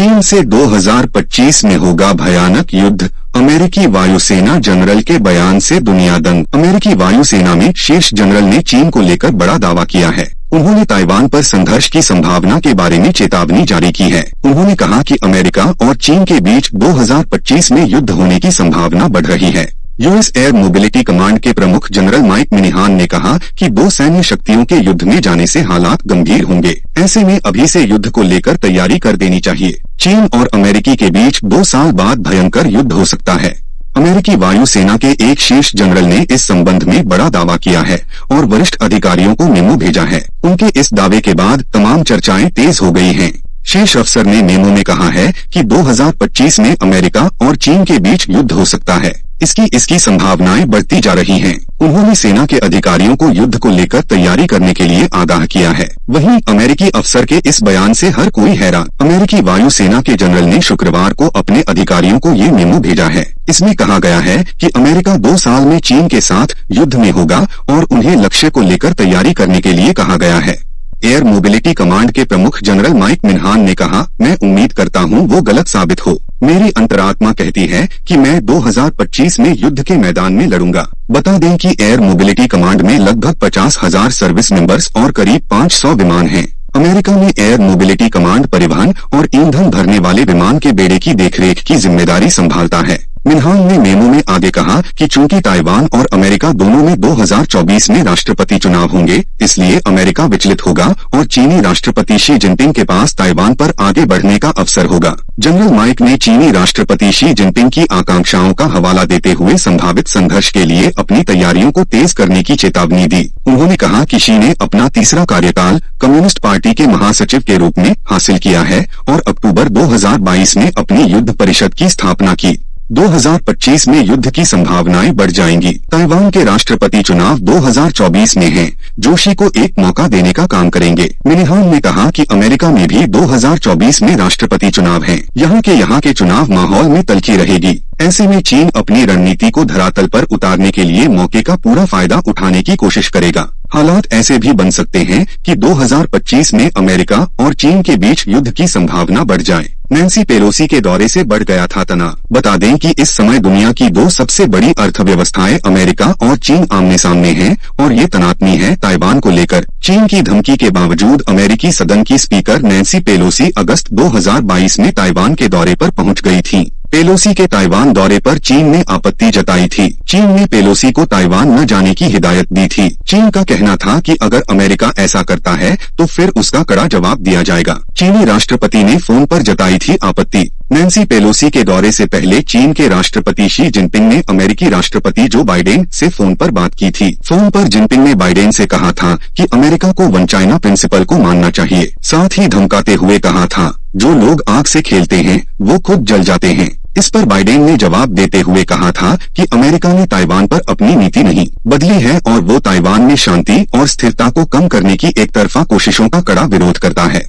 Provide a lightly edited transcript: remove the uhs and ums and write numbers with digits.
चीन से 2025 में होगा भयानक युद्ध, अमेरिकी वायुसेना जनरल के बयान से दुनिया दंग। अमेरिकी वायुसेना में शीर्ष जनरल ने चीन को लेकर बड़ा दावा किया है। उन्होंने ताइवान पर संघर्ष की संभावना के बारे में चेतावनी जारी की है। उन्होंने कहा कि अमेरिका और चीन के बीच 2025 में युद्ध होने की संभावना बढ़ रही है। यूएस एयर मोबिलिटी कमांड के प्रमुख जनरल माइक मिनिहान ने कहा कि दो सैन्य शक्तियों के युद्ध में जाने से हालात गंभीर होंगे। ऐसे में अभी से युद्ध को लेकर तैयारी कर देनी चाहिए। चीन और अमेरिकी के बीच 2 साल बाद भयंकर युद्ध हो सकता है। अमेरिकी वायुसेना के एक शीर्ष जनरल ने इस संबंध में बड़ा दावा किया है और वरिष्ठ अधिकारियों को मेमो भेजा है। उनके इस दावे के बाद तमाम चर्चाएं तेज हो गई हैं। शीर्ष अफसर ने मेमो में कहा है कि 2025 में अमेरिका और चीन के बीच युद्ध हो सकता है। इसकी संभावनाएं बढ़ती जा रही हैं। उन्होंने सेना के अधिकारियों को युद्ध को लेकर तैयारी करने के लिए आगाह किया है। वहीं अमेरिकी अफसर के इस बयान से हर कोई हैरान। अमेरिकी वायुसेना के जनरल ने शुक्रवार को अपने अधिकारियों को ये मेमो भेजा है। इसमें कहा गया है कि अमेरिका 2 साल में चीन के साथ युद्ध में होगा और उन्हें लक्ष्य को लेकर तैयारी करने के लिए कहा गया है। एयर मोबिलिटी कमांड के प्रमुख जनरल माइक मिन्हान ने कहा, मैं उम्मीद करता हूं वो गलत साबित हो। मेरी अंतरात्मा कहती है कि मैं 2025 में युद्ध के मैदान में लड़ूंगा। बता दें कि एयर मोबिलिटी कमांड में लगभग 50,000 सर्विस मेंबर्स और करीब 500 विमान हैं। अमेरिका में एयर मोबिलिटी कमांड परिवहन और ईंधन भरने वाले विमान के बेड़े की देखरेख की जिम्मेदारी संभालता है। मिन्हान ने मेमो में आगे कहा कि चूंकि ताइवान और अमेरिका दोनों में 2024 में राष्ट्रपति चुनाव होंगे, इसलिए अमेरिका विचलित होगा और चीनी राष्ट्रपति शी जिनपिंग के पास ताइवान पर आगे बढ़ने का अवसर होगा। जनरल माइक ने चीनी राष्ट्रपति शी जिनपिंग की आकांक्षाओं का हवाला देते हुए संभावित संघर्ष के लिए अपनी तैयारियों को तेज करने की चेतावनी दी। उन्होंने कहा कि शी ने अपना तीसरा कार्यकाल कम्युनिस्ट पार्टी के महासचिव के रूप में हासिल किया है और अक्टूबर 2022 में अपनी युद्ध परिषद की स्थापना की। 2025 में युद्ध की संभावनाएं बढ़ जाएंगी। ताइवान के राष्ट्रपति चुनाव 2024 में हैं, जो शी को एक मौका देने का काम करेंगे। मिनिहान ने कहा कि अमेरिका में भी 2024 में राष्ट्रपति चुनाव हैं। यहाँ के चुनाव माहौल में तल्खी रहेगी। ऐसे में चीन अपनी रणनीति को धरातल पर उतारने के लिए मौके का पूरा फायदा उठाने की कोशिश करेगा। हालात ऐसे भी बन सकते हैं कि 2025 में अमेरिका और चीन के बीच युद्ध की संभावना बढ़ जाए। नैन्सी पेलोसी के दौरे से बढ़ गया था तनाव। बता दें कि इस समय दुनिया की 2 सबसे बड़ी अर्थव्यवस्थाएं अमेरिका और चीन आमने सामने हैं और ये तनातनी है ताइवान को लेकर। चीन की धमकी के बावजूद अमेरिकी सदन की स्पीकर नैन्सी पेलोसी अगस्त 2022 में ताइवान के दौरे पर पहुंच गई थीं। पेलोसी के ताइवान दौरे पर चीन ने आपत्ति जताई थी। चीन ने पेलोसी को ताइवान न जाने की हिदायत दी थी। चीन का कहना था कि अगर अमेरिका ऐसा करता है तो फिर उसका कड़ा जवाब दिया जाएगा। चीनी राष्ट्रपति ने फोन पर जताई थी आपत्ति। नैन्सी पेलोसी के दौरे से पहले चीन के राष्ट्रपति शी जिनपिंग ने अमेरिकी राष्ट्रपति जो बाइडेन से फोन पर बात की थी। फोन पर जिनपिंग ने बाइडेन से कहा था कि अमेरिका को वन चाइना प्रिंसिपल को मानना चाहिए। साथ ही धमकाते हुए कहा था, जो लोग आग से खेलते हैं वो खुद जल जाते हैं। इस पर बाइडेन ने जवाब देते हुए कहा था कि अमेरिका ने ताइवान पर अपनी नीति नहीं बदली है और वो ताइवान में शांति और स्थिरता को कम करने की एकतरफा कोशिशों का कड़ा विरोध करता है।